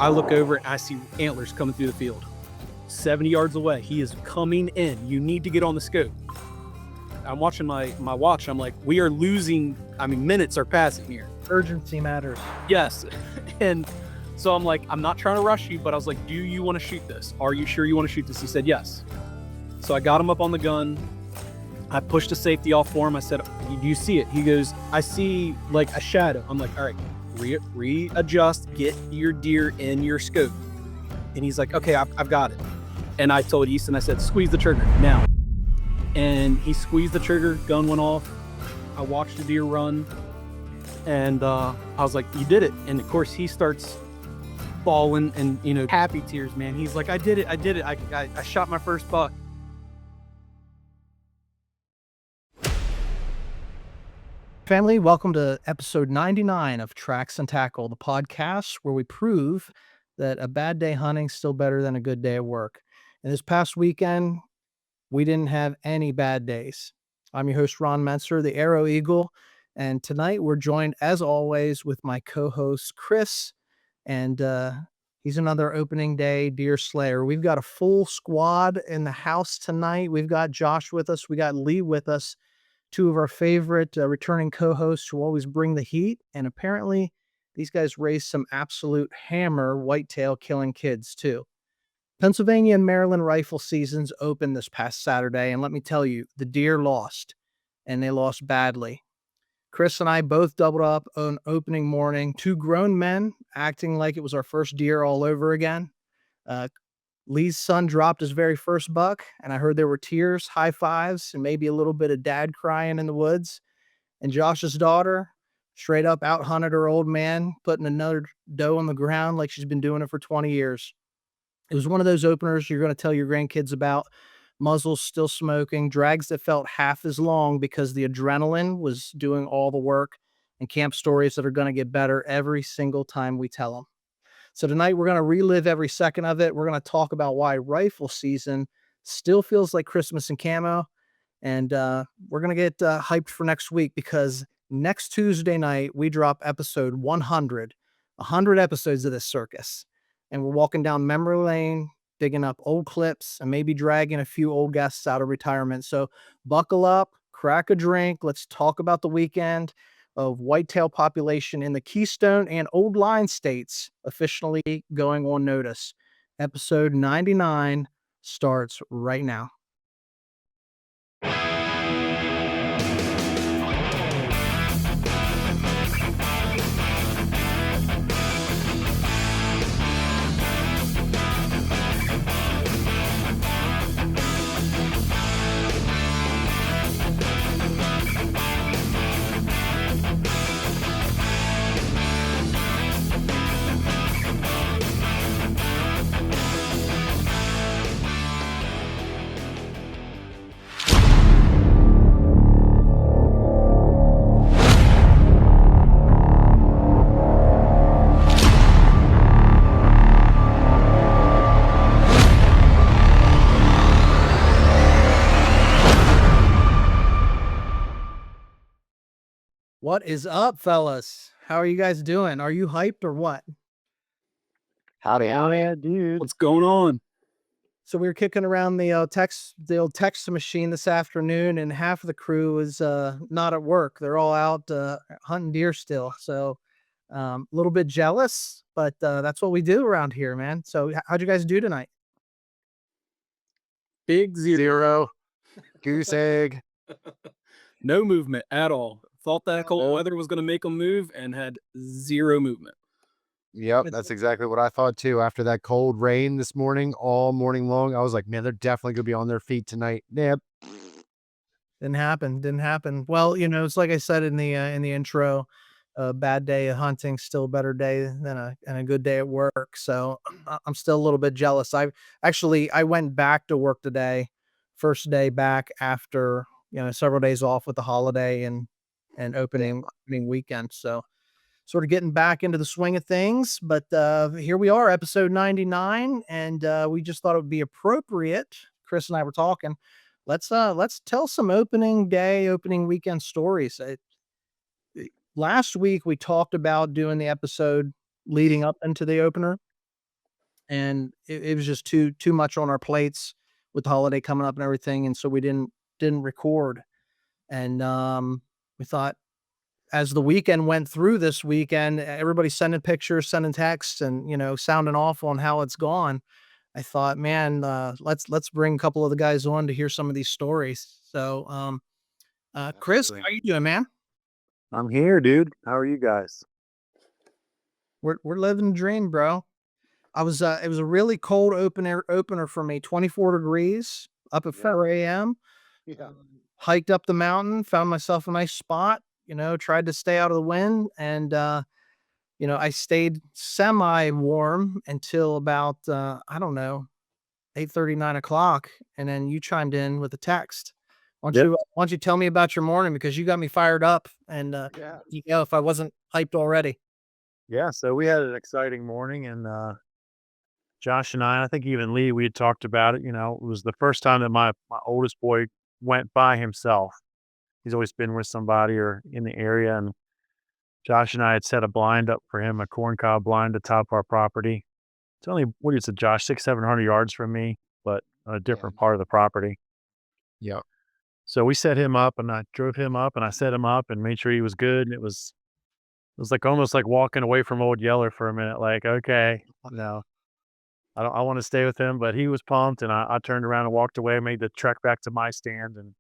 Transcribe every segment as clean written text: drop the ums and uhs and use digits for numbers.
I look over and I see antlers coming through the field. 70 yards away. He is coming in. You need to get on the scope. I'm watching my watch. I'm like, we are losing. I mean, minutes are passing here. Urgency matters. Yes. And so I'm like, I'm not trying to rush you, but I was like, do you want to shoot this? Are you sure you want to shoot this? He said, yes. So I got him up on the gun. I pushed the safety off for him. I said, do you see it? He goes, I see like a shadow. I'm like, all right, readjust, get your deer in your scope. And he's like, okay, I've got it. And I told Easton, I said, squeeze the trigger now. And he squeezed the trigger, gun went off. I watched the deer run. And I was like, you did it. And of course he starts bawling and, happy tears, man. He's like, I did it. I shot my first buck. Family, welcome to episode 99 of Tracks and Tackle, the podcast where we prove that a bad day hunting's still better than a good day at work. And this past weekend, we didn't have any bad days. I'm your host, Ron Menser, the Arrow Eagle. And tonight we're joined, as always, with my co-host, Kris. And he's another opening day deer slayer. We've got a full squad in the house tonight. We've got Josh with us. We got Lee with us. Two of our favorite returning co-hosts who always bring the heat. And apparently these guys raised some absolute hammer whitetail killing kids too. Pennsylvania and Maryland rifle seasons opened this past Saturday. And let me tell you, the deer lost, and they lost badly. Kris and I both doubled up on opening morning, two grown men acting like it was our first deer all over again. Lee's son dropped his very first buck, and I heard there were tears, high fives, and maybe a little bit of dad crying in the woods. And Josh's daughter straight up out hunted her old man, putting another doe on the ground like she's been doing it for 20 years. It was one of those openers you're going to tell your grandkids about. Muzzles still smoking, drags that felt half as long because the adrenaline was doing all the work, and camp stories that are going to get better every single time we tell them. So tonight we're going to relive every second of it. We're going to talk about why rifle season still feels like Christmas in camo. And we're going to get hyped for next week, because next Tuesday night we drop episode 100 episodes of this circus. And we're walking down memory lane, digging up old clips, and maybe dragging a few old guests out of retirement. So buckle up, crack a drink. Let's talk about the weekend of whitetail population in the Keystone and Old Line states officially going on notice. Episode 99 starts right now. What is up, fellas? How are you guys doing? Are you hyped or what? Howdy, dude. What's going on? So we were kicking around the old text machine this afternoon, and half of the crew is not at work. They're all out hunting deer still. So a little bit jealous, but that's what we do around here, man. So how'd you guys do tonight? Big Zero. Goose egg. No movement at all. Thought that cold weather was going to make them move, and had zero movement. Yep, that's exactly what I thought too. After that cold rain this morning, all morning long, I was like, man, they're definitely going to be on their feet tonight. Yep. Didn't happen. Well, it's like I said in the intro, a bad day of hunting, still a better day than a good day at work. So I'm still a little bit jealous. I went back to work today, first day back after, several days off with the holiday and opening weekend. So sort of getting back into the swing of things, but here we are, episode 99. And we just thought it would be appropriate. Kris and I were talking. Let's tell some opening weekend stories. Last week we talked about doing the episode leading up into the opener. and it was just too much on our plates with the holiday coming up and everything, and so we didn't record. And we thought, as the weekend went through this weekend, everybody's sending pictures, sending texts, and sounding off on how it's gone. I thought, man, let's bring a couple of the guys on to hear some of these stories. So, Kris, Absolutely. how you doing, man? I'm here, dude. How are you guys? We're living the dream, bro. It was a really cold opener for me, 24 degrees up at Yeah. 4 a.m. Yeah. Hiked up the mountain, found myself a nice spot, tried to stay out of the wind, and I stayed semi warm until about I don't know, 8:30, 9 o'clock, and then you chimed in with a text. Yep. Why don't you tell me about your morning, because you got me fired up, and Yeah. if I wasn't hyped already. Yeah. So we had an exciting morning, and Josh and I think even Lee, we had talked about it. It was the first time that my oldest boy went by himself. He's always been with somebody or in the area, and Josh and I had set a blind up for him, a corncob blind atop our property. It's only, what is it, Josh, 600-700 yards from me, but a different part of the property. Yep. So we set him up, and I drove him up, and I set him up and made sure he was good. And it was like almost like walking away from Old Yeller for a minute. Like, okay, no, I want to stay with him, but he was pumped, and I turned around and walked away, made the trek back to my stand, and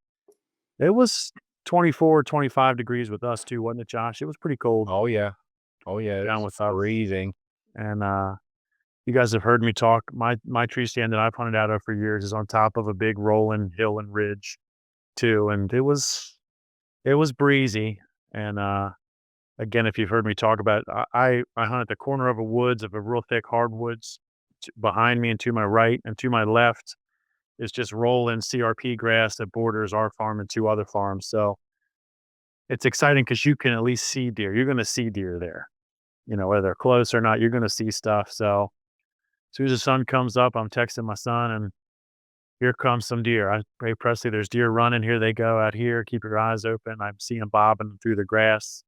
it was 24, 25 degrees with us too, wasn't it, Josh? It was pretty cold Oh yeah. Oh yeah. down It's with us. freezing. And you guys have heard me talk. My tree stand that I've hunted out of for years is on top of a big rolling hill and ridge too, and it was breezy. And again, if you've heard me talk about it, I hunt at the corner of a woods of a real thick hardwoods. Behind me and to my right and to my left is just rolling CRP grass that borders our farm and two other farms. So it's exciting because you can at least see deer. You're going to see deer there. Whether they're close or not, you're going to see stuff. So as soon as the sun comes up, I'm texting my son, and here comes some deer. Hey, Presley, there's deer running. Here they go out here. Keep your eyes open. I'm seeing bobbing through the grass.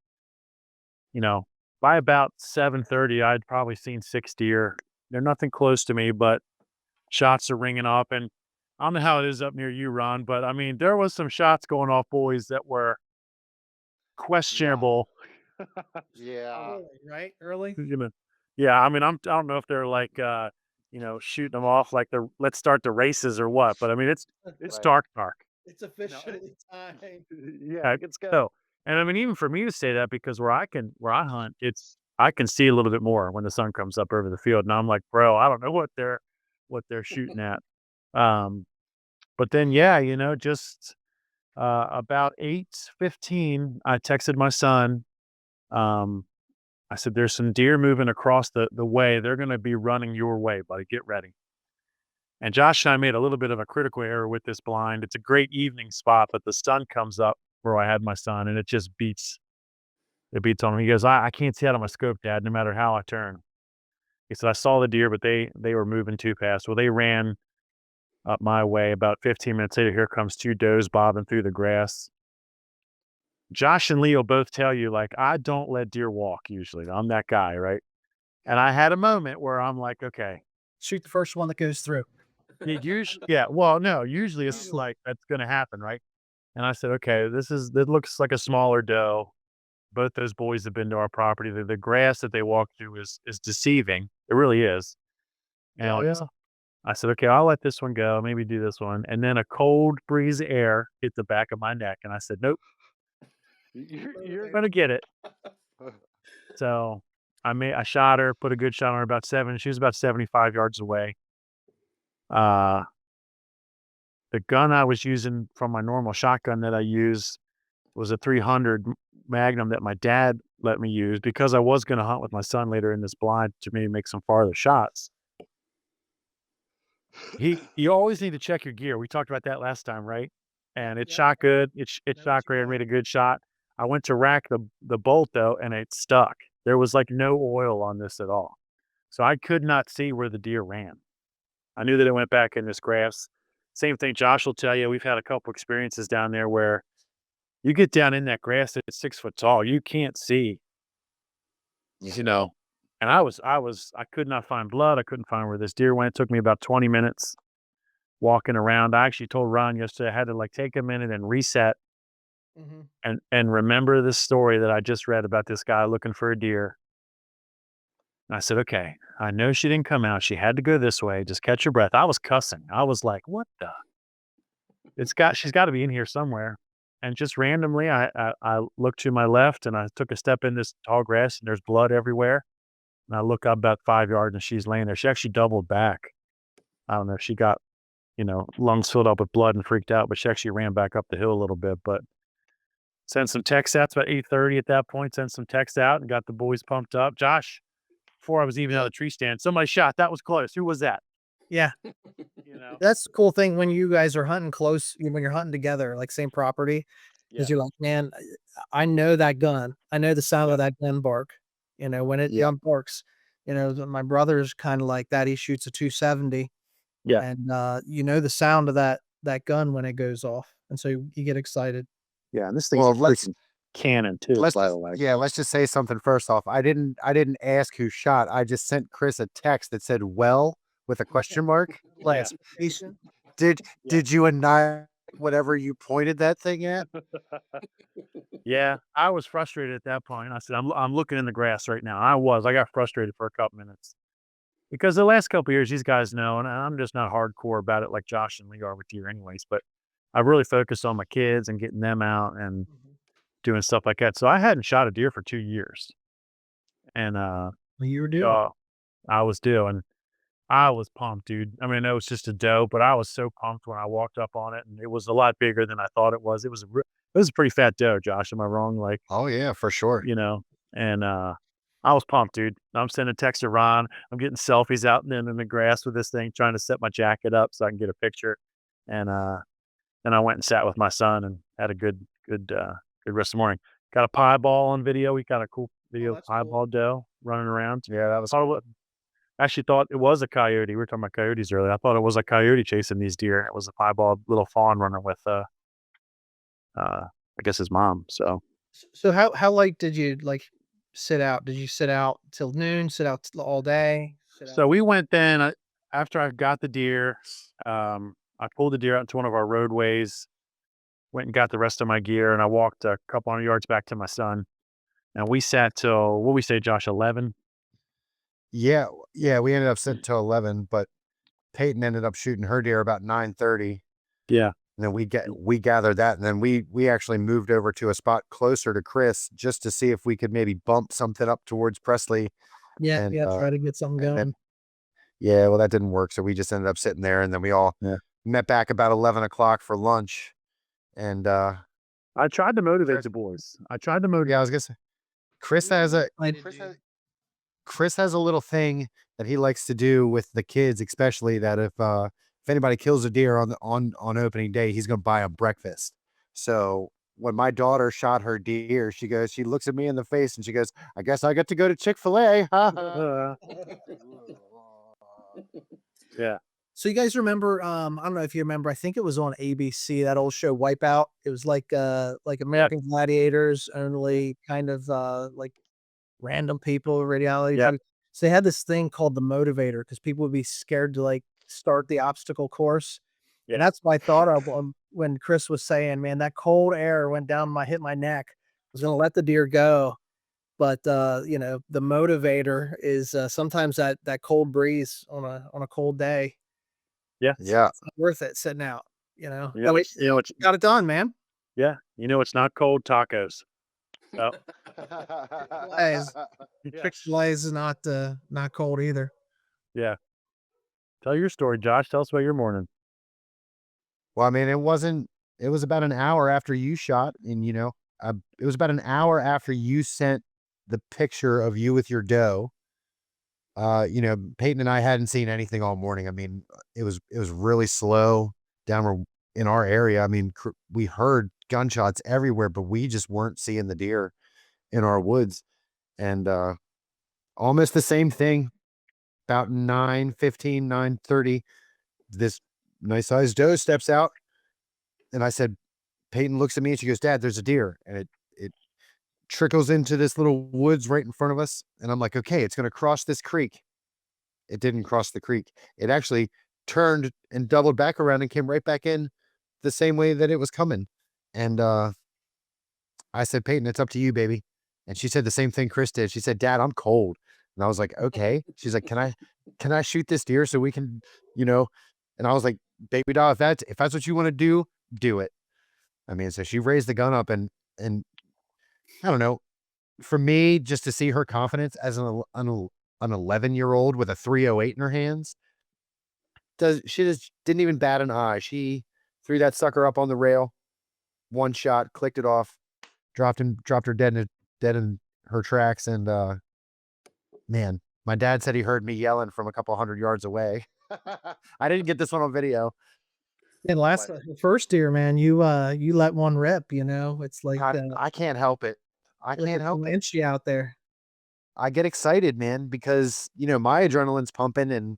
By about 7:30, I'd probably seen 6 deer. They're nothing close to me, but shots are ringing up. And I don't know how it is up near you, Ron, but I mean, there was some shots going off, boys, that were questionable. Yeah. Right? Early? Yeah, I mean, I don't know if they're like, shooting them off like the let's start the races or what, but I mean, it's Right. dark. It's officially time. Yeah, let's go. And I mean, even for me to say that, because where I hunt, I can see a little bit more when the sun comes up over the field, and I'm like, bro, I don't know what they're shooting at. Um, but then, yeah, just about 8:15, I texted my son. Um, I said, "There's some deer moving across the way. They're going to be running your way, buddy. Get ready." And Josh and I made a little bit of a critical error with this blind. It's a great evening spot, but the sun comes up where I had my son, and it beats on him. He goes, I can't see out of my scope, Dad, no matter how I turn. He said, I saw the deer, but they were moving too fast. Well, they ran up my way. About 15 minutes later, here comes 2 does bobbing through the grass. Josh and Lee will both tell you, like, I don't let deer walk usually. I'm that guy, right? And I had a moment where I'm like, okay, Shoot the first one that goes through. yeah, well, no, usually it's like that's gonna happen, right? And I said, okay, it looks like a smaller doe. Both those boys have been to our property. The grass that they walk through is deceiving. It really is. And Oh, yeah. I said, okay, I'll let this one go, maybe do this one. And then a cold breeze of air hit the back of my neck. And I said, nope, you're gonna get it. So I shot her, put a good shot on her about 7. She was about 75 yards away. The gun I was using from my normal shotgun that I use was a 300 Magnum that my dad let me use because I was going to hunt with my son later in this blind to maybe make some farther shots. You always need to check your gear. We talked about that last time, right? And it shot good. It shot great. I made a good shot. I went to rack the bolt though, and it stuck. There was like no oil on this at all, so I could not see where the deer ran. I knew that it went back in this grass. Same thing Josh will tell you. We've had a couple experiences down there where you get down in that grass that's 6 foot tall, you can't see, you know, And I could not find blood. I couldn't find where this deer went. It took me about 20 minutes walking around. I actually told Ron yesterday I had to like take a minute and reset Mhm. and remember this story that I just read about this guy looking for a deer. And I said, okay, I know she didn't come out. She had to go this way. Just catch your breath. I was cussing. I was like, what the? She's got to be in here somewhere. And just randomly, I looked to my left and I took a step in this tall grass and there's blood everywhere. And I look up about 5 yards and she's laying there. She actually doubled back. I don't know if she got, lungs filled up with blood and freaked out, but she actually ran back up the hill a little bit. But sent some texts out. It's about 8:30 at that point. Sent some texts out and got the boys pumped up. Josh, before I was even out of the tree stand, somebody shot. That was close. Who was that? Yeah. You know? That's the cool thing when you guys are hunting close, when you're hunting together, like same property, Yeah. is you're like, man, I know that gun. I know the sound of that gun bark. When it Yeah. gun barks, my brother's kind of like that. He shoots a 270. Yeah. And the sound of that gun when it goes off. And so you get excited. Yeah. And this thing's Well, a freaking cannon too, by the way. let's just say something first off. I didn't ask who shot. I just sent Kris a text that said "well" with a question mark. Like Yeah. Did you annihilate whatever you pointed that thing at? Yeah, I was frustrated at that point. I said, I'm looking in the grass right now. I got frustrated for a couple minutes because the last couple years, these guys know, and I'm just not hardcore about it like Josh and Lee are with deer anyways, but I really focused on my kids and getting them out and doing stuff like that. So I hadn't shot a deer for 2 years and, you were doing. I was due and I was pumped, dude. I mean, it was just a doe, but I was so pumped when I walked up on it and it was a lot bigger than I thought it was. It was a pretty fat doe, Josh. Am I wrong? Like, Oh yeah, for sure. and I was pumped, dude. I'm sending text to Ron. I'm getting selfies out in the grass with this thing, trying to set my jacket up so I can get a picture. And then I went and sat with my son and had a good rest of the morning. Got a pie ball on video. We got a cool video of pie ball doe running around. Yeah, that was Actually thought it was a coyote. We were talking about coyotes earlier. I thought it was a coyote chasing these deer. It was a piebald little fawn running with I guess his mom. So So how late did you sit out? Did you sit out till noon? Sit out all day? So we went then after I got the deer, I pulled the deer out into one of our roadways, went and got the rest of my gear, and I walked a couple hundred yards back to my son. And we sat till what we say, Josh, 11. Yeah, we ended up sitting till 11, but Peyton ended up shooting her deer about 9:30. Yeah. And then we gathered that, and then we actually moved over to a spot closer to Kris just to see if we could maybe bump something up towards Presley. Yeah, And, try to get something and going. yeah, well, that didn't work, so we just ended up sitting there, and then we all met back about 11 o'clock for lunch. And I tried to motivate the boys. I was gonna say, Kris has a Kris has a little thing that he likes to do with the kids, especially that if anybody kills a deer on opening day, he's gonna buy them breakfast. So when my daughter shot her deer, she looks at me in the face and she goes, "I guess I get to go to Chick-fil-A." Yeah. So you guys remember, I don't know if you remember, I think it was on ABC, that old show Wipeout. It was like American Gladiators, only kind of like random people, reality. Yeah. So they had this thing called the motivator because people would be scared to start the obstacle course. Yeah. And that's what I thought of when Kris was saying, man, that cold air went down hit my neck. I was going to let the deer go. But the motivator is sometimes that cold breeze on a cold day. Yeah. Yeah. It's not worth it sitting out, Yeah. It's got it done, man. Yeah. It's not cold tacos. Oh. Chick-fil-A is not cold either. Yeah. Tell your story, Josh. Tell us about your morning. Well, I mean, it was about an hour after you shot, and it was about an hour after you sent the picture of you with your doe. Peyton and I hadn't seen anything all morning. I mean, it was really slow down in our area. I mean, we heard gunshots everywhere, but we just weren't seeing the deer in our woods. And almost the same thing, about 9:15, 9:30, this nice sized doe steps out. And I said, Peyton looks at me and she goes, "Dad, there's a deer." And it trickles into this little woods right in front of us. And I'm like, okay, it's going to cross this creek. It didn't cross the creek. It actually turned and doubled back around and came right back in the same way that it was coming. And I said, Peyton, it's up to you, baby. And she said the same thing Kris did. She said, Dad, I'm cold. And I was like, okay. She's like, can I shoot this deer so we can, you know? And I was like, baby doll, if that's what you want to do it. I mean, so she raised the gun up and I don't know, for me, just to see her confidence as an 11-year-old with a 308 in her hands, she just didn't even bat an eye. She threw that sucker up on the rail, one shot, clicked it off, dropped her dead in her tracks. And man, my dad said he heard me yelling from a couple hundred yards away. I didn't get this one on video. And the first deer, man, you let one rip, you know. It's like I can't help it. I like can't help it. inch you out there. I get excited, man, because my adrenaline's pumping, and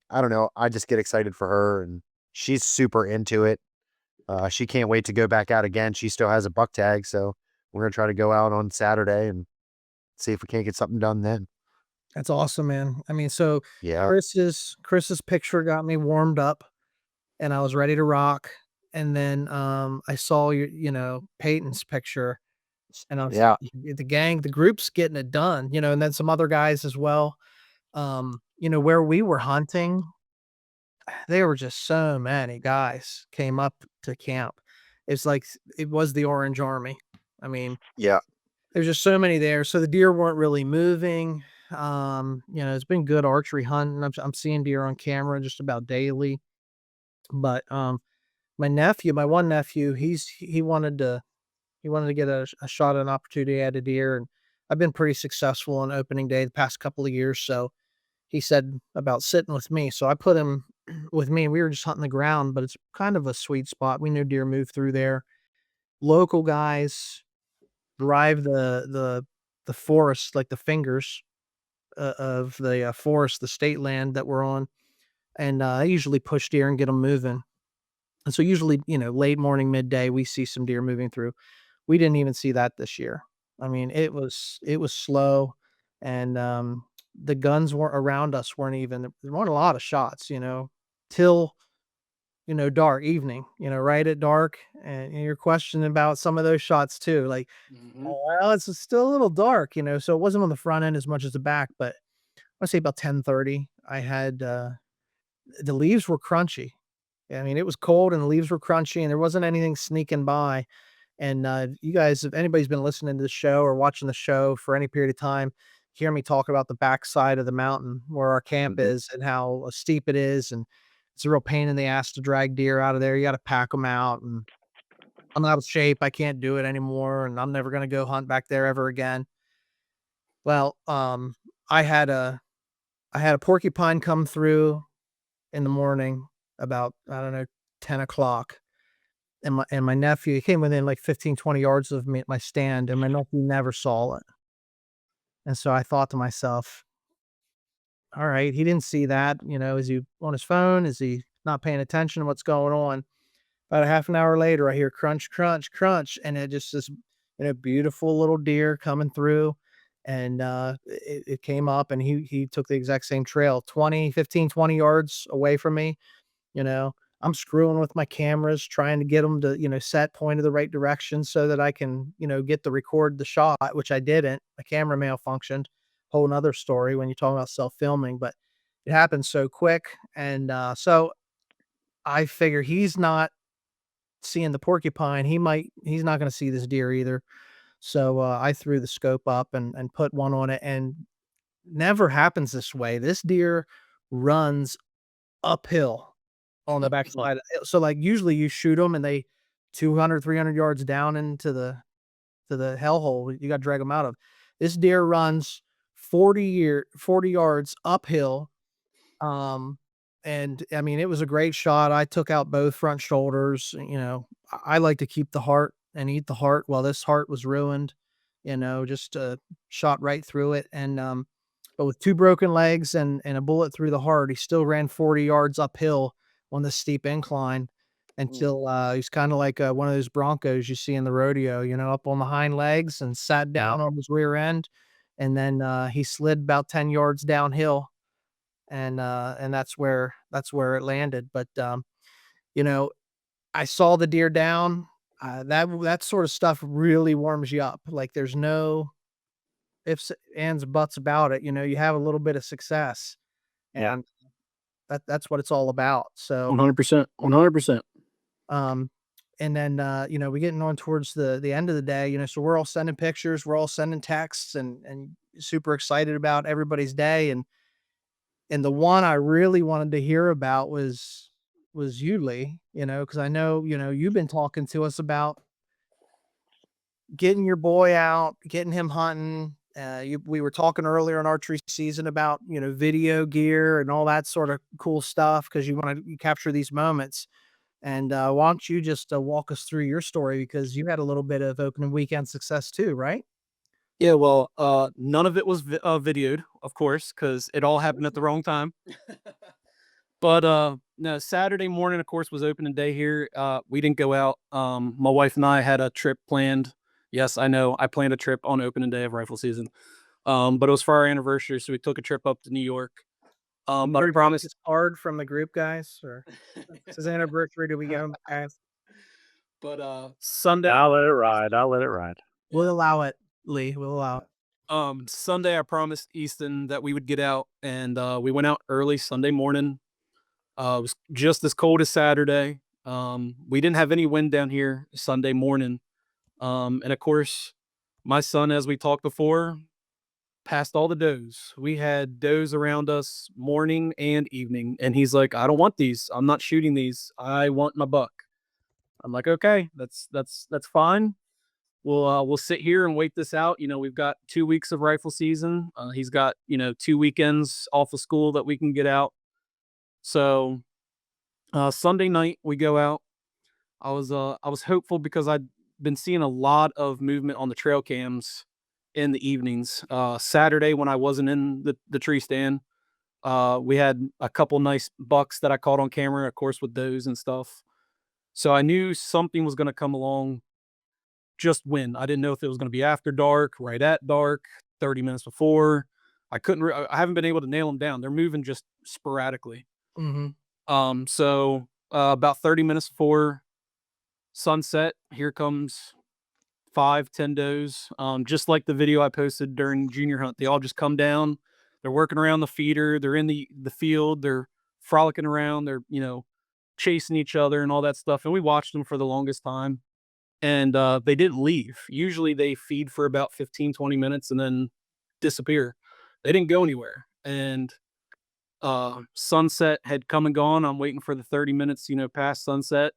I don't know, I just get excited for her, and she's super into it. She can't wait to go back out again. She still has a buck tag, so we're gonna try to go out on Saturday and see if we can't get something done then. That's awesome, man. I mean, so Yeah. Chris's picture got me warmed up, and I was ready to rock. And then I saw Peyton's picture, and I was Yeah. the group's getting it done, and then some other guys as well. Where we were hunting, there were just so many guys came up to camp. It's like it was the Orange Army. I mean, Yeah. there's just so many there. So the deer weren't really moving. It's been good archery hunting. I'm seeing deer on camera just about daily. But my one nephew, he wanted to get a shot at an opportunity at a deer, and I've been pretty successful on opening day the past couple of years. So he said about sitting with me. So I put him with me, and we were just hunting the ground, but it's kind of a sweet spot. We knew deer move through there. Local guys drive the forest, like the fingers of the forest, the state land that we're on, and I usually push deer and get them moving. And so usually, late morning, midday, we see some deer moving through. We didn't even see that this year. I mean, it was slow, and the guns weren't around us there weren't a lot of shots, till dark evening, right at dark, and you're questioning about some of those shots too. Like, well, it's still a little dark, so it wasn't on the front end as much as the back, but I say about 10:30, I had the leaves were crunchy. I mean, it was cold and the leaves were crunchy and there wasn't anything sneaking by. And you guys, if anybody's been listening to the show or watching the show for any period of time, hear me talk about the backside of the mountain where our camp Mhm. is and how steep it is. And it's a real pain in the ass to drag deer out of there. You got to pack them out. And I'm out of shape. I can't do it anymore. And I'm never going to go hunt back there ever again. Well, I had a porcupine come through in the morning about, I don't know, 10 o'clock. And my nephew, he came within like 15, 20 yards of me at my stand, and my nephew never saw it. And so I thought to myself, all right, he didn't see that. Is he on his phone? Is he not paying attention to what's going on? About a half an hour later, I hear crunch, crunch, crunch, and it just this, beautiful little deer coming through. And it came up, and he took the exact same trail, 20 yards away from me. You know, I'm screwing with my cameras, trying to get them to, set pointed the right direction so that I can, get the record the shot, which I didn't. My camera malfunctioned. Whole nother story when you're talking about self-filming, but it happened so quick. And so I figure he's not seeing the porcupine. He's not going to see this deer either. So I threw the scope up and put one on it, and never happens this way. This deer runs uphill on the backside. So, like, usually you shoot them and they 200, 300 yards down into the hellhole you gotta drag them out of. This deer runs 40 yards uphill, um, and, I mean, it was a great shot. I took out both front shoulders. I like to keep the heart and eat the heart. Well, this heart was ruined, just, shot right through it, and, but with 2 broken legs and a bullet through the heart, he still ran 40 yards uphill on the steep incline, until he's kind of like one of those Broncos you see in the rodeo, up on the hind legs and sat down on his rear end. And then he slid about 10 yards downhill, and that's where it landed. But you know, I saw the deer down. That sort of stuff really warms you up. Like there's no ifs, ands, buts about it. You have a little bit of success, Yeah. and that's what it's all about. So 100%. 100%. and then we're getting on towards the end of the day, so we're all sending pictures, we're all sending texts, and super excited about everybody's day. And the one I really wanted to hear about was you, Lee, because I know, you've been talking to us about getting your boy out, getting him hunting. We were talking earlier in archery season about, video gear and all that sort of cool stuff because you want to capture these moments. And why don't you just walk us through your story, because you had a little bit of opening weekend success too, right? Yeah, well, none of it was videoed, of course, because it all happened at the wrong time. But no, Saturday morning, of course, was opening day here. We didn't go out. My wife and I had a trip planned. Yes, I know, I planned a trip on opening day of rifle season. But it was for our anniversary, so we took a trip up to New York. But I promised. It's hard from the group, guys, or it's his anniversary. Do we go past? But Sunday, I'll let it ride. I'll let it ride. We'll allow it, Lee. We'll allow it. Sunday, I promised Easton that we would get out, and we went out early Sunday morning. It was just as cold as Saturday. We didn't have any wind down here Sunday morning. And of course, my son, as we talked before, passed all the does. We had does around us morning and evening, and he's like, "I don't want these. I'm not shooting these. I want my buck." I'm like, "Okay, that's fine. We'll sit here and wait this out. We've got 2 weeks of rifle season. He's got 2 weekends off of school that we can get out." So Sunday night we go out. I was hopeful because I'd been seeing a lot of movement on the trail cams in the evenings. Saturday, when I wasn't in the tree stand, we had a couple nice bucks that I caught on camera, of course, with those and stuff. So I knew something was going to come along. Just when I didn't know if it was going to be after dark, right at dark, 30 minutes before. I haven't been able to nail them down. They're moving just sporadically. So about 30 minutes before sunset, here comes 5-10 does. Just like the video I posted during junior hunt, they all just come down. They're working around the feeder. They're in the field. They're frolicking around. They're chasing each other and all that stuff. And we watched them for the longest time. And they didn't leave. Usually they feed for about 15-20 minutes and then disappear. They didn't go anywhere. And sunset had come and gone. I'm waiting for the 30 minutes, past sunset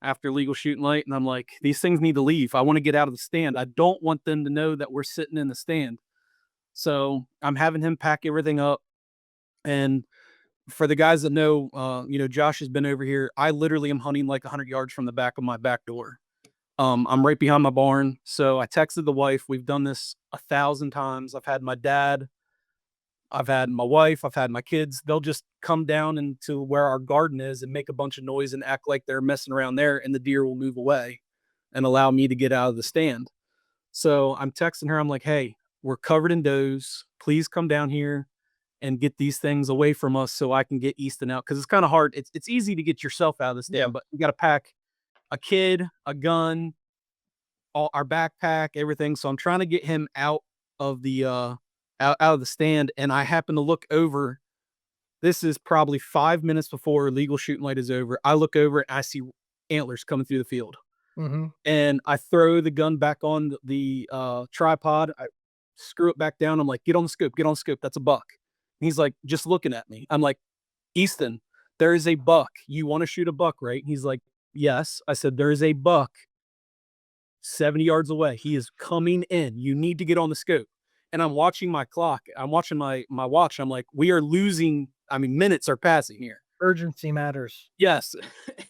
after legal shooting light. And I'm like, these things need to leave. I want to get out of the stand. I don't want them to know that we're sitting in the stand. So I'm having him pack everything up. And for the guys that know, Josh has been over here. I literally am hunting like 100 yards from the back of my back door. I'm right behind my barn. So I texted the wife. We've done this 1,000 times. I've had my dad, I've had my wife, I've had my kids. They'll just come down into where our garden is and make a bunch of noise and act like they're messing around there, and the deer will move away and allow me to get out of the stand. So I'm texting her. I'm like, "Hey, we're covered in does. Please come down here and get these things away from us so I can get Easton out." Because it's kind of hard. It's easy to get yourself out of the stand, but you got to pack a kid, a gun, all our backpack, everything. So I'm trying to get him out of the out of the stand. And I happen to look over. This is probably 5 minutes before legal shooting light is over. I look over and I see antlers coming through the field. And I throw the gun back on the tripod. I screw it back down. I'm like, "Get on the scope, get on the scope. That's a buck." And he's like, just looking at me. I'm like, "Easton, there is a buck. You want to shoot a buck, right?" He's like, "Yes." I said, "There is a buck 70 yards away. He is coming in. You need to get on the scope." And I'm watching my clock. I'm watching my watch. I'm like, we are losing. I mean, minutes are passing here. Urgency matters. Yes.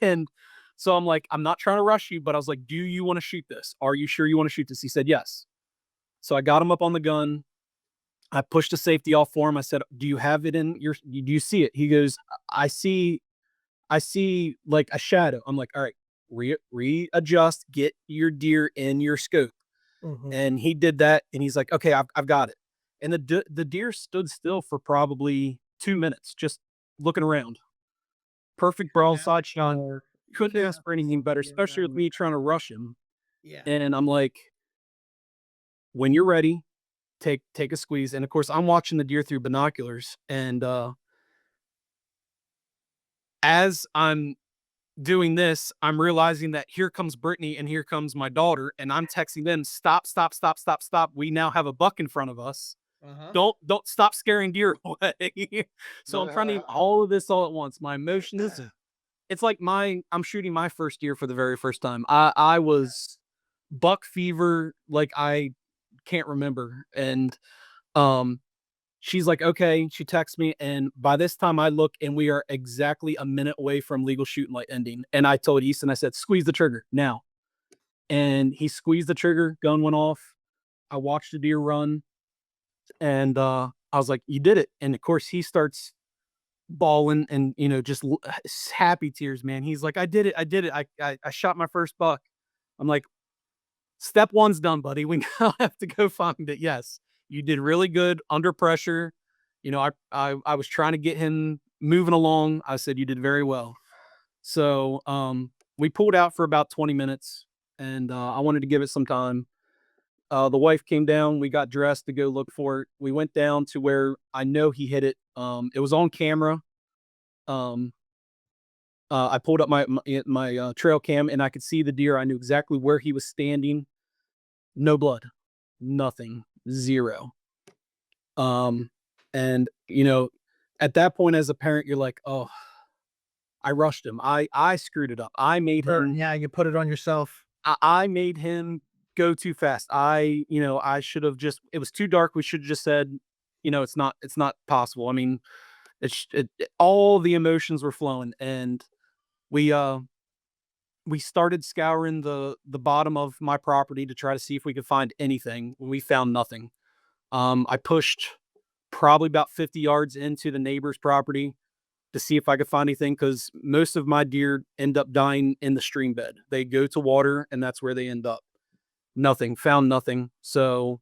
And so I'm like, I'm not trying to rush you, but I was like, "Do you want to shoot this? Are you sure you want to shoot this?" He said, "Yes." So I got him up on the gun. I pushed the safety off for him. I said, "Do you have it in your, do you see it?" He goes, I see I see like a shadow. I'm like, all right, readjust, get your deer in your scope. Mhm. And he did that, and he's like, okay, I've got it. And the deer stood still for probably 2 minutes, just looking around. Perfect broadside shot. Couldn't ask for anything better, especially with me trying to rush him. Yeah. And I'm like, when you're ready, take a squeeze. And of course, I'm watching the deer through binoculars. And as I'm doing this, I'm realizing that here comes Brittany and here comes my daughter, and I'm texting them, stop, stop, stop, stop, stop. We now have a buck in front of us. Uh-huh. Don't stop scaring deer away. So I'm trying to all of this all at once. My emotions. It's like I'm shooting my first deer for the very first time. I was buck fever like I can't remember. And um she's like, okay. She texts me, and by this time I look, and we are exactly a minute away from legal shooting light ending. And I told Easton, I said, squeeze the trigger now. And he squeezed the trigger, gun went off. I watched the deer run, and I was like, you did it. And of course he starts bawling and just happy tears, man. He's like, I did it. I did it. I shot my first buck. I'm like, step one's done, buddy. We now have to go find it. Yes, you did really good under pressure. I was trying to get him moving along. I said you did very well. So we pulled out for about 20 minutes, and I wanted to give it some time. The wife came down. We got dressed to go look for it. We went down to where I know he hit it. It was on camera. Um, I pulled up my trail cam, and I could see the deer. I knew exactly where he was standing. No blood, nothing, zero. Um, and at that point, as a parent, you're like, oh, I rushed him. I screwed it up. I made him. Yeah, you put it on yourself. I made him go too fast. I should have just. It was too dark. We should have just said, it's not possible. I mean, all the emotions were flowing, and we we started scouring the bottom of my property to try to see if we could find anything. We found nothing. I pushed probably about 50 yards into the neighbor's property to see if I could find anything, because most of my deer end up dying in the stream bed. They go to water, and that's where they end up. Nothing, found nothing. So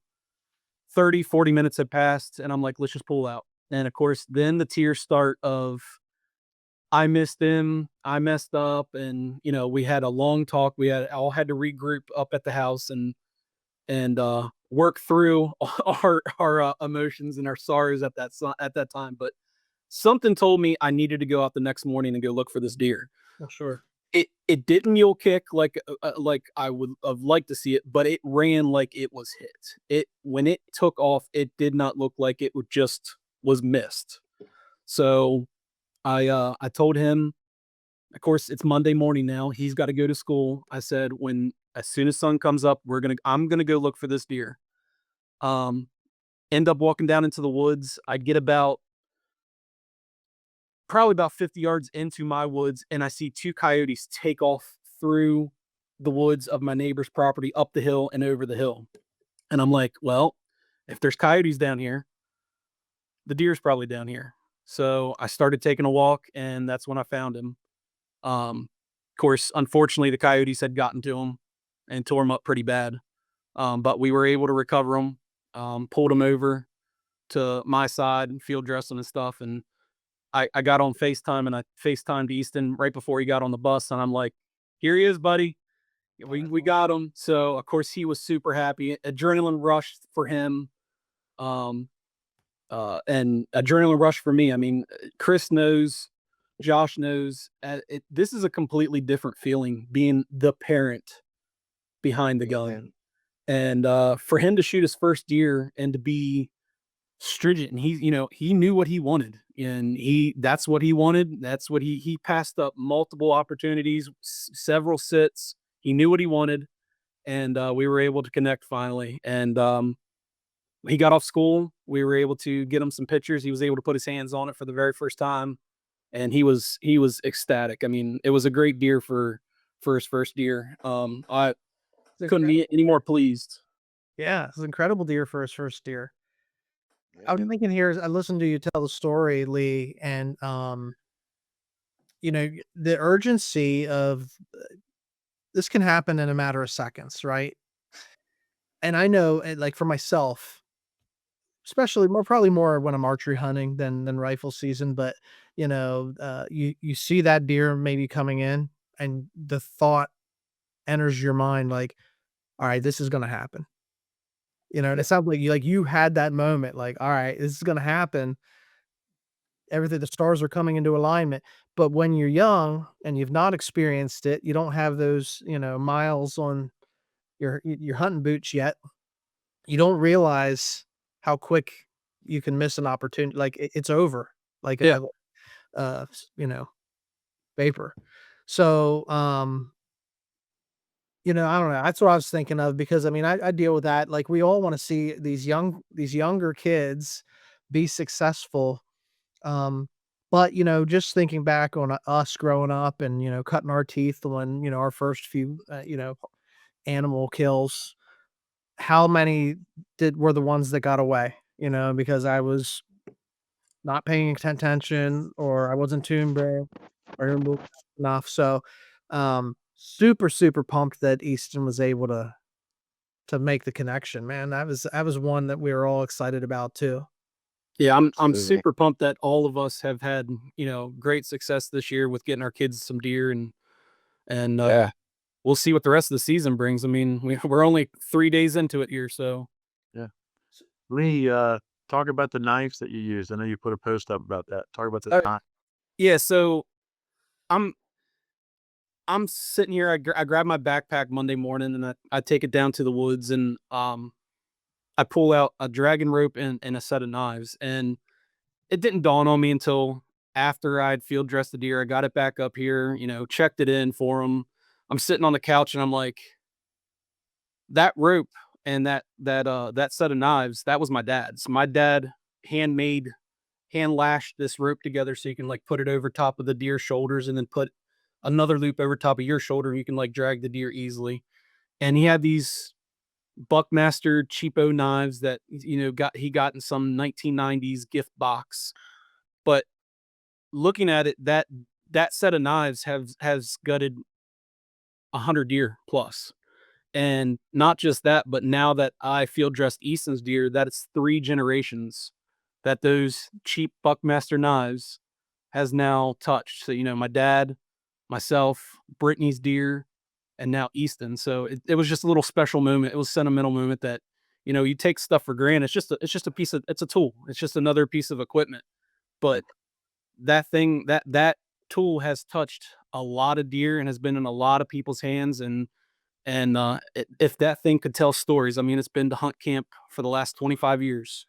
30, 40 minutes had passed, and I'm like, let's just pull out. And of course, then the tears start of, I missed him, I messed up, and we had a long talk. We all had to regroup up at the house and work through our emotions and our sorrows at that time. But something told me I needed to go out the next morning and go look for this deer. Well, sure. It didn't mule kick like I would have liked to see it, but it ran like it was hit. When it took off, it did not look like it would just was missed. So I told him, of course, it's Monday morning now. He's got to go to school. I said, as soon as sun comes up, I'm gonna go look for this deer. Um, End up walking down into the woods. I get probably about 50 yards into my woods, and I see two coyotes take off through the woods of my neighbor's property, up the hill and over the hill. And I'm like, well, if there's coyotes down here, the deer's probably down here. So I started taking a walk, and that's when I found him. Of course, unfortunately, the coyotes had gotten to him and tore him up pretty bad. But we were able to recover him, pulled him over to my side and field dressed him and stuff. And I got on FaceTime, and I FaceTimed Easton right before he got on the bus. And I'm like, here he is, buddy. We got him. So of course he was super happy. Adrenaline rush for him. And adrenaline rush for me. I mean, Kris knows, Josh knows. This is a completely different feeling being the parent behind the gun, and for him to shoot his first deer and to be stringent, and he knew what he wanted, and that's what he wanted. That's what he passed up multiple opportunities, several sits. He knew what he wanted, and we were able to connect finally. And he got off school. We were able to get him some pictures. He was able to put his hands on it for the very first time, and he was ecstatic. I mean, it was a great deer for his first deer. I couldn't be any more pleased. Yeah, it's an incredible deer for his first deer. I was thinking here, as I listened to you tell the story, Lee, and the urgency of this can happen in a matter of seconds, right? And I know, like for myself, especially probably more when I'm archery hunting than rifle season, but you see that deer maybe coming in, and the thought enters your mind like, all right, this is going to happen. And it sounds like you had that moment, like, all right, this is going to happen. Everything, the stars are coming into alignment. But when you're young and you've not experienced it, you don't have those, miles on your hunting boots yet. You don't realize how quick you can miss an opportunity. Like it's over, like Yeah. uh, s- you know, vapor. So, I don't know. That's what I was thinking of because I mean, I deal with that. Like we all want to see these younger kids be successful. Um, but just thinking back on us growing up and cutting our teeth when our first few animal kills, how many did were the ones that got away? Because I was not paying attention or I wasn't tuned or I didn't move enough. So, super, super pumped that Easton was able to make the connection, man. That was one that we were all excited about too. Yeah, I'm Absolutely. super pumped that all of us have had, great success this year with getting our kids some deer and Yeah. we'll see what the rest of the season brings. I mean, we're only 3 days into it here, so Yeah. Lee, talk about the knives that you used. I know you put a post up about that. Talk about the uh, knife. yeah, so I'm I'm sitting here, I grab my backpack Monday morning and I take it down to the woods and I pull out a dragon rope and a set of knives and it didn't dawn on me until after I'd field dressed the deer. I got it back up here, checked it in for him. I'm sitting on the couch and I'm like, that rope and that set of knives, that was my dad's. My dad handmade hand lashed this rope together so you can like put it over top of the deer's shoulders and then put another loop over top of your shoulder and you can like drag the deer easily. And he had these Buckmaster cheapo knives that he got in some 1990s gift box. But looking at it, that set of knives has gutted 100 deer plus. And not just that, but now that I field dressed Easton's deer, that it's 3 generations that those cheap Buckmaster knives has now touched. So, my dad, myself, Brittany's deer, and now Easton. So it was just a little special moment. It was a sentimental moment that, you take stuff for granted. It's just a piece of it's a tool. It's just another piece of equipment. But that tool has touched a lot of deer and has been in a lot of people's hands if that thing could tell stories, I mean, it's been to hunt camp for the last 25 years,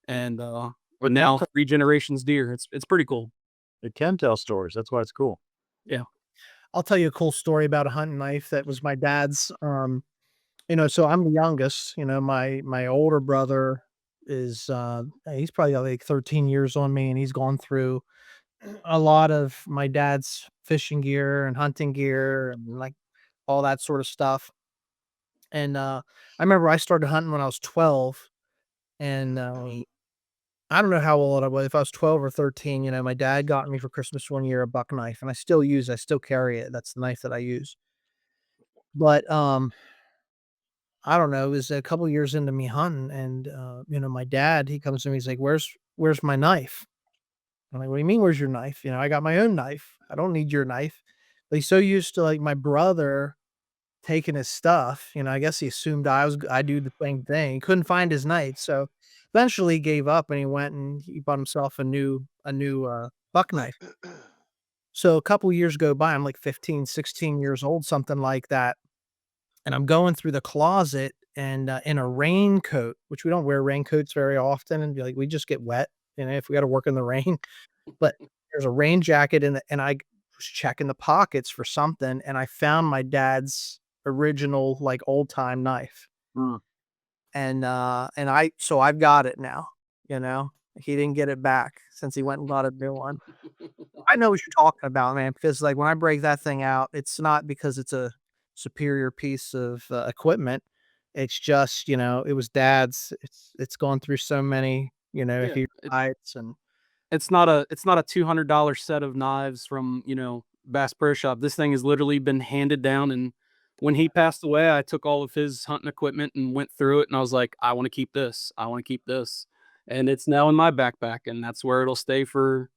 and But now 3 generations deer. It's pretty cool. it can tell stories. That's why it's cool. Yeah. I'll tell you a cool story about a hunting knife that was my dad's. So I'm the youngest. My older brother is he's probably like 13 years on me, and he's gone through a lot of my dad's fishing gear and hunting gear and like all that sort of stuff. And I remember I started hunting when I was 12, and I don't know how old I was. If I was 12 or 13, my dad got me for Christmas one year a buck knife, and I still carry it. That's the knife that I use. But I don't know, it was a couple years into me hunting and, my dad, he comes to me, he's like, "Where's my knife?" I'm like, "What do you mean, where's your knife? I got my own knife. I don't need your knife." But he's so used to, like, my brother taking his stuff, I guess he assumed I do the same thing. He couldn't find his knife, so eventually he gave up and he went and he bought himself a new buck knife. So a couple years go by, I'm like 15, 16 years old, something like that. And I'm going through the closet and, in a raincoat, which we don't wear raincoats very often, and, like, we just get wet, if we gotta work in the rain, but there's a rain jacket and I was checking the pockets for something, and I found my dad's original, like, old-time knife, Mm. and I've got it now, you know? He didn't get it back since he went and got a new one. I know what you're talking about, man, because, like, when I break that thing out, it's not because it's a superior piece of, equipment. It's just, it was dad's. It's gone through so many, Yeah. he rides and it's not a $200 set of knives from, Bass Pro Shop. This thing has literally been handed down, and when he passed away, I took all of his hunting equipment and went through it, and I was like, "I wanna keep this. I wanna keep this." And it's now in my backpack, and that's where it'll stay for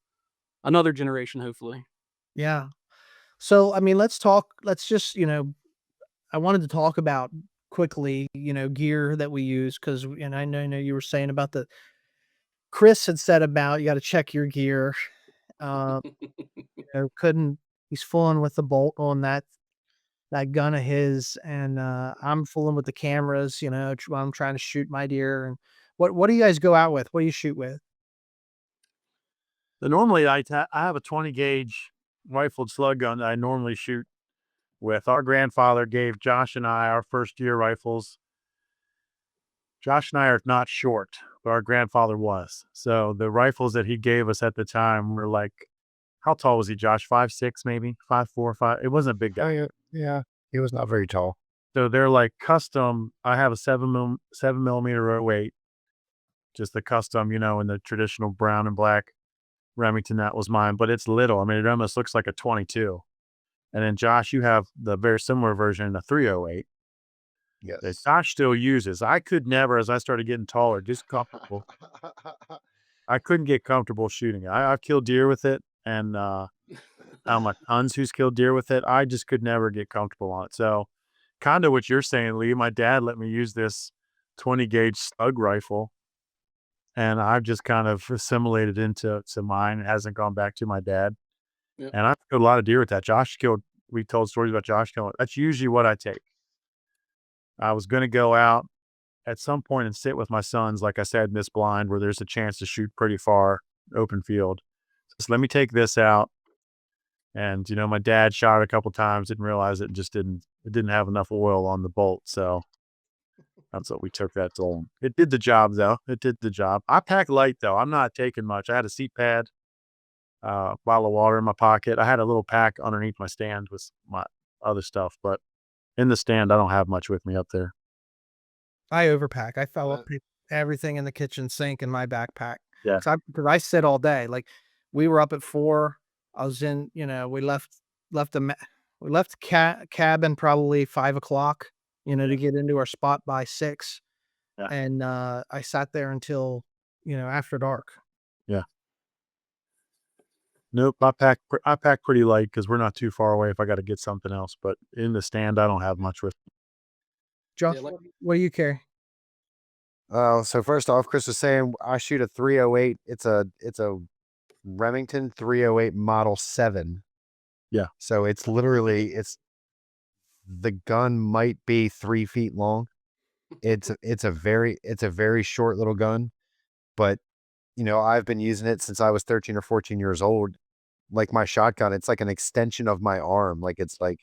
another generation, hopefully. Yeah. So, I mean, let's just, I wanted to talk about quickly, gear that we use because, and I know you were saying about Kris had said about you got to check your gear. Uh, couldn't, he's fooling with the bolt on that gun of his, and I'm fooling with the cameras, while I'm trying to shoot my deer. And what do you guys go out with? What do you shoot with? So normally I have a 20 gauge rifled slug gun that I normally shoot with. Our grandfather gave Josh and I our first year rifles. Josh and I are not short, but our grandfather was. So the rifles that he gave us at the time were like, how tall was he, Josh? 5'6", maybe 5'4", 5. It wasn't a big Oh guy. yeah, yeah. He was not very tall. So they're like custom. I have a 7mm .08, just the custom, in the traditional brown and black Remington. That was mine, but it's little. I mean, it almost looks like a 22. And then Josh, you have the very similar version, the 308. That Yes. Josh still uses. I could never, as I started getting taller, just comfortable. I couldn't get comfortable shooting it. I've killed deer with it, and my sons who's killed deer with it. I just could never get comfortable on it. So, kind of what you're saying, Lee. My dad let me use this 20 gauge slug rifle, and I've just kind of assimilated into mine. It hasn't gone back to my dad. Yep. And I've killed a lot of deer with that. We told stories about Josh killing. That's usually what I take. I was going to go out at some point and sit with my sons, like I said, in this blind where there's a chance to shoot pretty far, open field. So let me take this out. And, my dad shot a couple times, didn't realize it didn't have enough oil on the bolt. So that's what we took that to. It did the job though. It did the job. I pack light though. I'm not taking much. I had a seat pad, bottle of water in my pocket. I had a little pack underneath my stand with my other stuff, but in the stand, I don't have much with me up there. I overpack. I fell up everything in the kitchen sink in my backpack. Yeah. Because I sit all day. Like we were up at 4. I was in, we left cabin probably 5 o'clock, to get into our spot by 6. Yeah. And I sat there until, after dark. Yeah. Nope. I pack pretty light because we're not too far away if I got to get something else. But in the stand, I don't have much with me. Josh, what do you carry? So first off, Kris was saying I shoot a 308. It's a Remington 308 Model 7. Yeah. So it's literally the gun might be 3 feet long. It's a very short little gun, but I've been using it since I was 13 or 14 years old. Like my shotgun, it's like an extension of my arm. Like it's like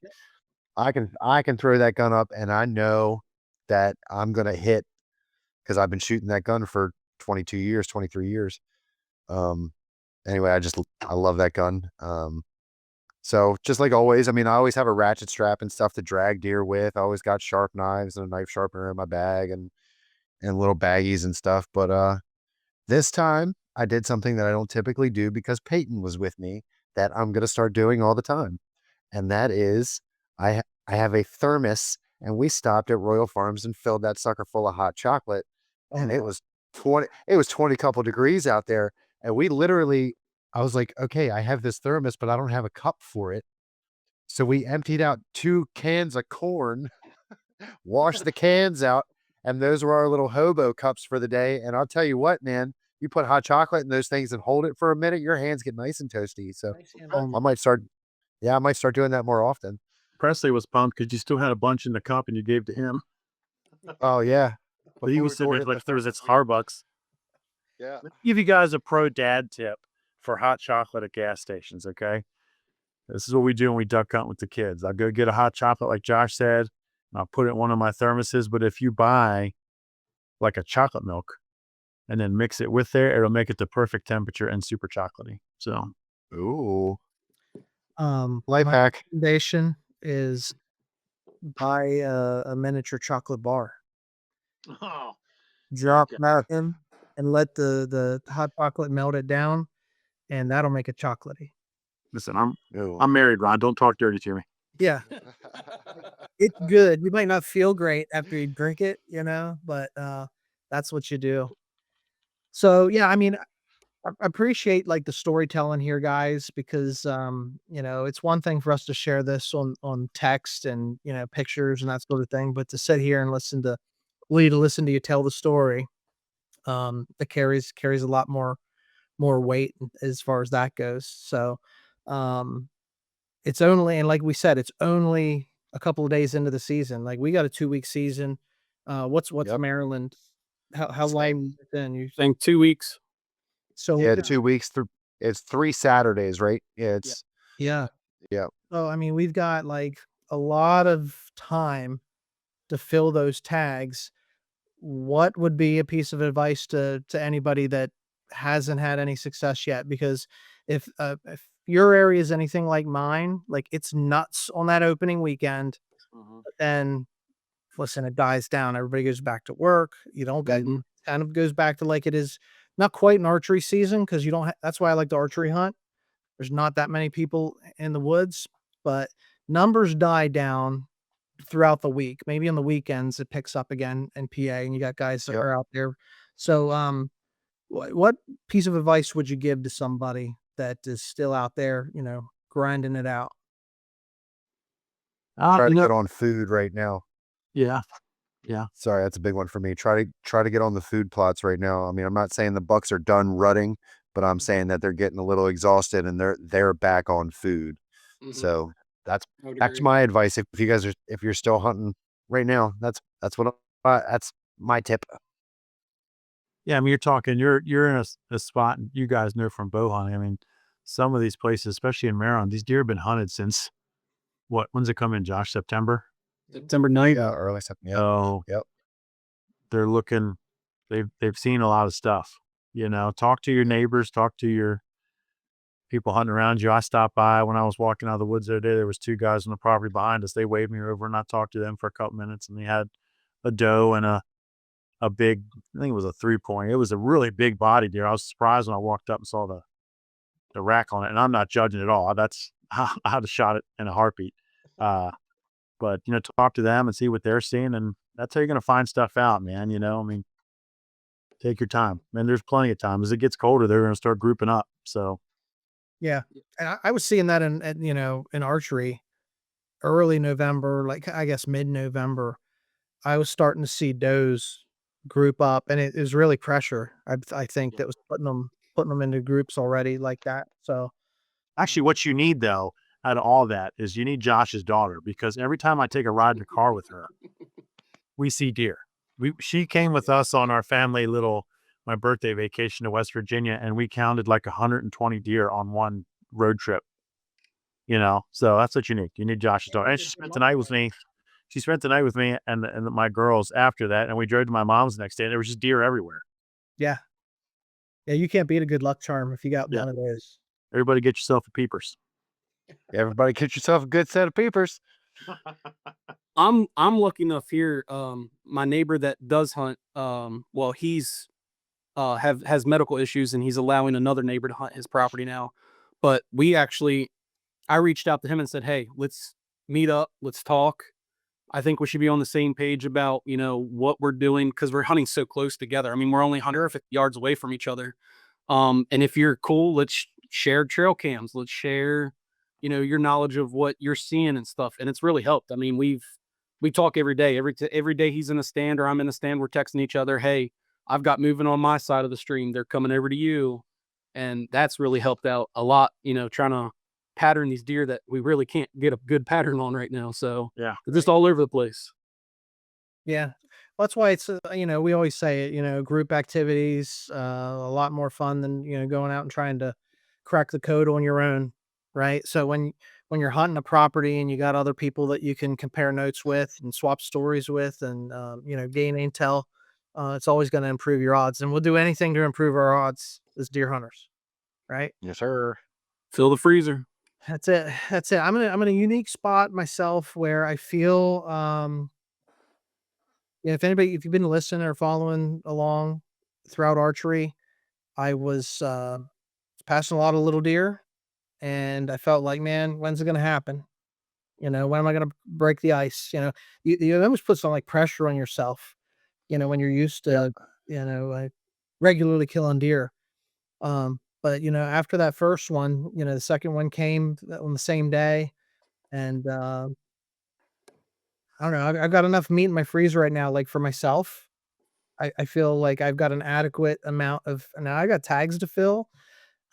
I can throw that gun up and I know that I'm gonna hit because I've been shooting that gun for 22 years, 23 years. Anyway, I love that gun. So just like always, I mean, I always have a ratchet strap and stuff to drag deer with. I always got sharp knives and a knife sharpener in my bag and little baggies and stuff. But this time I did something that I don't typically do because Peyton was with me that I'm gonna start doing all the time. And that is I have a thermos and we stopped at Royal Farms and filled that sucker full of hot chocolate. And it was 20 couple degrees out there. And I was like, okay, I have this thermos, but I don't have a cup for it. So we emptied out 2 cans of corn, washed the cans out, and those were our little hobo cups for the day. And I'll tell you what, man, you put hot chocolate in those things and hold it for a minute, your hands get nice and toasty. So I might start doing that more often. Presley was pumped because you still had a bunch in the cup and you gave to him. Oh yeah. But he was sitting there like there was its Starbucks. Yeah. Let me give you guys a pro dad tip for hot chocolate at gas stations, okay? This is what we do when we duck hunt with the kids. I'll go get a hot chocolate like Josh said, and I'll put it in one of my thermoses. But if you buy like a chocolate milk and then mix it with there, it'll make it the perfect temperature and super chocolatey. So, Ooh. My Life hack. recommendation is buy a miniature chocolate bar. oh, Drop that in and let the hot chocolate melt it down. and that'll make it chocolatey. Listen, Ew. I'm married, Ron. Don't talk dirty to me. Yeah, it's good. You might not feel great after you drink it, but that's what you do. So yeah, I mean, I appreciate like the storytelling here, guys, because it's one thing for us to share this on text and pictures and that sort of thing, but to sit here and listen to you tell the story, that carries a lot more weight as far as that goes. So, um, it's only, and like we said, it's only a couple of days into the season. Like we got a 2-week season. What's Yep. Maryland? How long then? You I think 2 weeks. so Yeah, 2 weeks through. It's 3 Saturdays, right? Yeah, it's yeah. yeah. So I mean, we've got like a lot of time to fill those tags. What would be a piece of advice to anybody that hasn't had any success yet? Because if your area is anything like mine, like it's nuts on that opening weekend. But then listen, it dies down. Everybody goes back to work. You don't get Mhm. kind of goes back to like it is not quite an archery season because you don't. That's why I like the archery hunt. There's not that many people in the woods, but numbers die down throughout the week. Maybe on the weekends it picks up again in PA, and you got guys that Yep. are out there. So, what piece of advice would you give to somebody that is still out there, grinding it out? Try You to know, get on food right now. yeah. Sorry, that's a big one for me. Try to get on the food plots right now. I mean, I'm not saying the bucks are done rutting, but I'm saying that they're getting a little exhausted and they're back on food. So that's I would that's agree. my advice. If you're still hunting right now, that's my tip. Yeah, I mean, you're in a spot, and you guys know from bow hunting. I mean, some of these places, especially in Maryland, these deer have been hunted since when's it come in, Josh? September? September 9th. Yeah, early September. Yep. Oh, Yep. they're looking, they've seen a lot of stuff. Talk to your neighbors, talk to your people hunting around you. I stopped by when I was walking out of the woods the other day. There was 2 guys on the property behind us. They waved me over, and I talked to them for a couple minutes, and they had a doe and a big, I think it was a 3-point. It was a really big body deer. I was surprised when I walked up and saw the rack on it, and I'm not judging at all. That's I'd have shot it in a heartbeat. But talk to them and see what they're seeing, and that's how you're gonna find stuff out, man. I mean, take your time, and there's plenty of time. As it gets colder, they're gonna start grouping up. So Yeah, and I was seeing that in archery early November, like I guess mid-November. I was starting to see does group up, and it was really pressure. I think that was putting them into groups already like that. So actually, what you need though, out of all that, is you need Josh's daughter, because every time I take a ride in the car with her, we see deer. She came with us on our family my birthday vacation to West Virginia, and we counted like 120 deer on one road trip. So that's what you need. You need Josh's daughter, and she spent the night with me. She spent the night with me and my girls after that, and we drove to my mom's the next day, and there was just deer everywhere. yeah, yeah, you can't beat a good luck charm if you got Yeah. one of those. Everybody get yourself a peepers. Everybody get yourself a good set of peepers. I'm lucky enough here. My neighbor that does hunt, well, he's has medical issues, and he's allowing another neighbor to hunt his property now. But I reached out to him and said, "Hey, let's meet up. Let's talk. I think we should be on the same page about what we're doing because we're hunting so close together. I mean, we're only 150 yards away from each other. And if you're cool, let's share trail cams. Let's share, your knowledge of what you're seeing and stuff. And it's really helped. I mean, we talk every day. Every day he's in a stand or I'm in a stand. We're texting each other. Hey, I've got moving on my side of the stream. They're coming over to you, and that's really helped out a lot. Trying to pattern these deer that we really can't get a good pattern on right now. So Yeah. they're just all over the place. Yeah. Well, that's why it's, we always say it, group activities, a lot more fun than, going out and trying to crack the code on your own. Right. So when you're hunting a property and you got other people that you can compare notes with and swap stories with and, gain intel, it's always going to improve your odds. And we'll do anything to improve our odds as deer hunters. Right. Yes, sir. Fill the freezer. That's it. That's it. I'm in a unique spot myself where I feel, yeah, if you've been listening or following along throughout archery, I was, this passing a lot of little deer, and I felt like, man, when's it gonna happen? When am I gonna break the ice? You almost put some like pressure on yourself. When you're used to like regularly killing deer. But after that first one, the second one came on the same day, and I don't know. I've got enough meat in my freezer right now, like for myself. I feel like I've got an adequate amount of. Now I got tags to fill.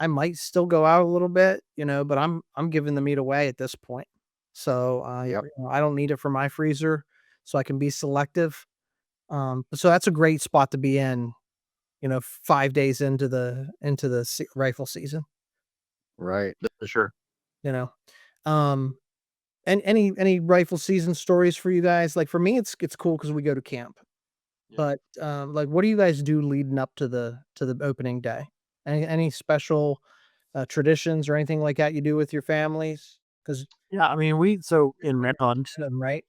I might still go out a little bit, but I'm giving the meat away at this point. So Yep. I don't need it for my freezer, so I can be selective. So that's a great spot to be in. 5 days into the rifle season. Right. For sure. You know, um, and any rifle season stories for you guys? Like for me, it's cool because we go to camp. But like, what do you guys do leading up to the opening day? Any special traditions or anything like that you do with your families? Because Yeah, I mean, in Maryland, right?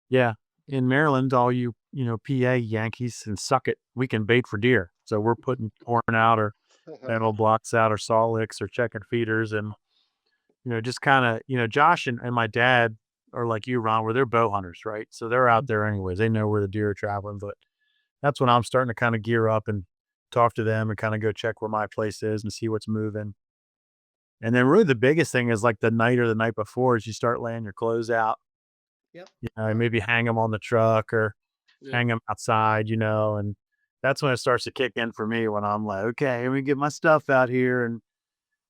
yeah, in Maryland, all PA Yankees and suck it, we can bait for deer. So we're putting corn out or metal blocks out or saw licks or checking feeders and, just kind of, Josh and my dad are like you, Ron, where they're bow hunters, right? So they're out there anyways. They know where the deer are traveling, but that's when I'm starting to kind of gear up and talk to them and kind of go check where my place is and see what's moving. And then really the biggest thing is like the night or the night before is you start laying your clothes out. Yep. Maybe hang them on the truck or hang them outside, and that's when it starts to kick in for me when I'm like, okay, let me get my stuff out here. And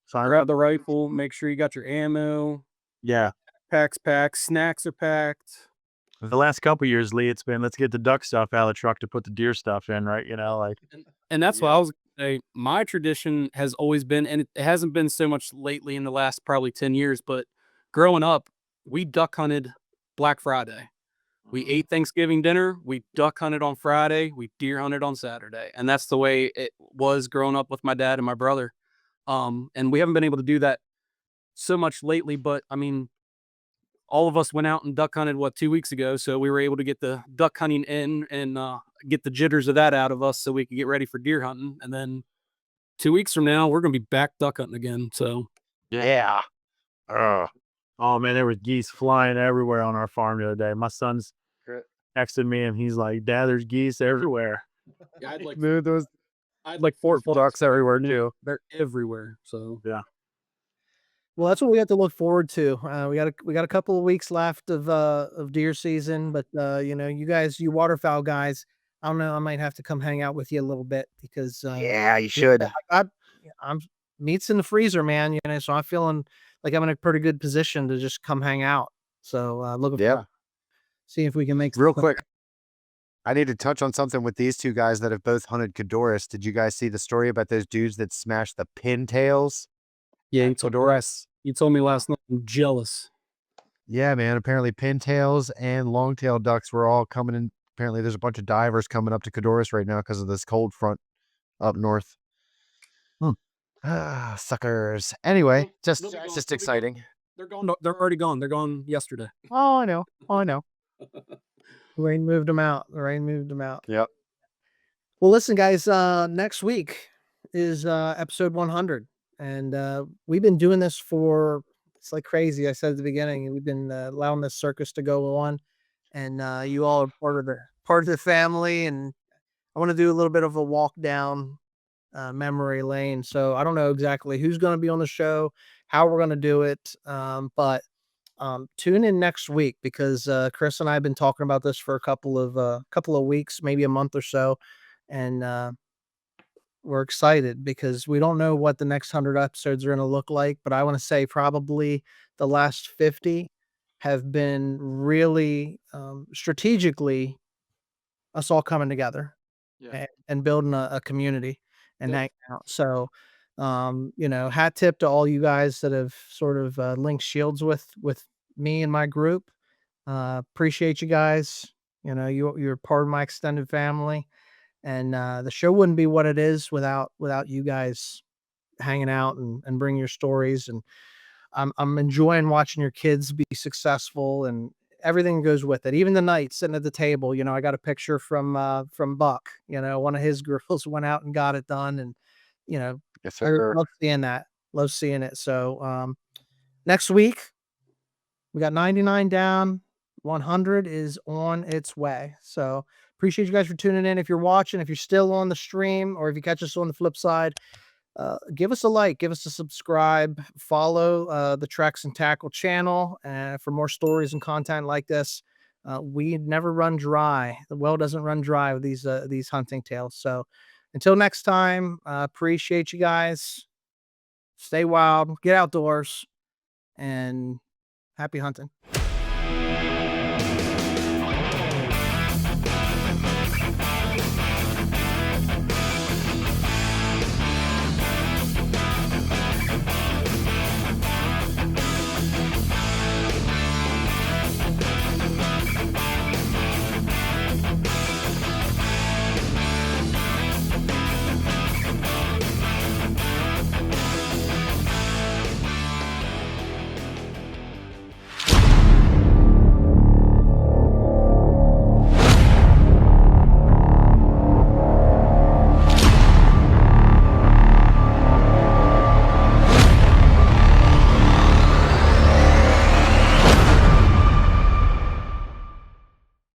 so Grab the rifle, make sure you got your ammo, yeah, packs packed, snacks are packed. the last couple of years, Lee, it's been, let's get the duck stuff out of the truck to put the deer stuff in, right? Like, And that's what I was gonna say. My tradition has always been, and it hasn't been so much lately in the last probably 10 years, but growing up, we duck hunted Black Friday. We ate Thanksgiving dinner, we duck hunted on Friday, we deer hunted on Saturday. And that's the way it was growing up with my dad and my brother. And we haven't been able to do that so much lately, but I mean, all of us went out and duck hunted 2 weeks ago, so we were able to get the duck hunting in and get the jitters of that out of us so we could get ready for deer hunting. And then 2 weeks from now we're gonna be back duck hunting again. So yeah. Oh man, there was geese flying everywhere on our farm the other day. My son's texted me and he's like, Dad, there's geese everywhere. yeah, I'd like Those four ducks everywhere too. They're everywhere. So Yeah. Well, that's what we have to look forward to. We got a couple of weeks left of deer season, but you guys, you waterfowl guys, I don't know, I might have to come hang out with you a little bit because Yeah, you should. I'm meat's in the freezer, man. So I'm feeling like I'm in a pretty good position to just come hang out. So looking Yeah. forward, see if we can make Real some quick, I need to touch on something with these two guys that have both hunted Cadorus. Did you guys see the story about those dudes that smashed the pintails? yeah, at Cadorus? you told me last night. I'm jealous. Yeah, man. Apparently pintails and longtail ducks were all coming in. Apparently there's a bunch of divers coming up to Cadorus right now because of this cold front up north. Ah, suckers. Anyway, just They'll be gone. just They'll be gone. exciting. They're gone. No, they're already gone. They're gone yesterday. Oh, I know. rain moved them out. The rain moved them out. Yep. Well, listen, guys, next week is episode 100. And we've been doing this it's like crazy. I said at the beginning, we've been allowing this circus to go on. And you all are part of the family. And I want to do a little bit of a walk down memory lane. So I don't know exactly who's going to be on the show, how we're going to do it. But tune in next week because Kris and I have been talking about this for a couple of weeks, maybe a month or so. And we're excited because we don't know what the next 100 episodes are going to look like, but I want to say probably the last 50 have been really strategically us all coming together and building a community and hanging out. So, hat tip to all you guys that have sort of linked shields with me and my group. Appreciate you guys. You're part of my extended family. And the show wouldn't be what it is without you guys hanging out and bringing your stories. And I'm enjoying watching your kids be successful and everything goes with it. Even the night sitting at the table, I got a picture from Buck. One of his girls went out and got it done, and Yes, I sir. love seeing that. Love seeing it. So next week we got 99 down. 100 is on its way. So appreciate you guys for tuning in. If you're watching, if you're still on the stream, or if you catch us on the flip side, give us a like, give us a subscribe, follow the Tracks and Tackle channel for more stories and content like this. We never run dry. The well doesn't run dry with these hunting tales. So until next time, appreciate you guys. Stay wild, get outdoors, and happy hunting.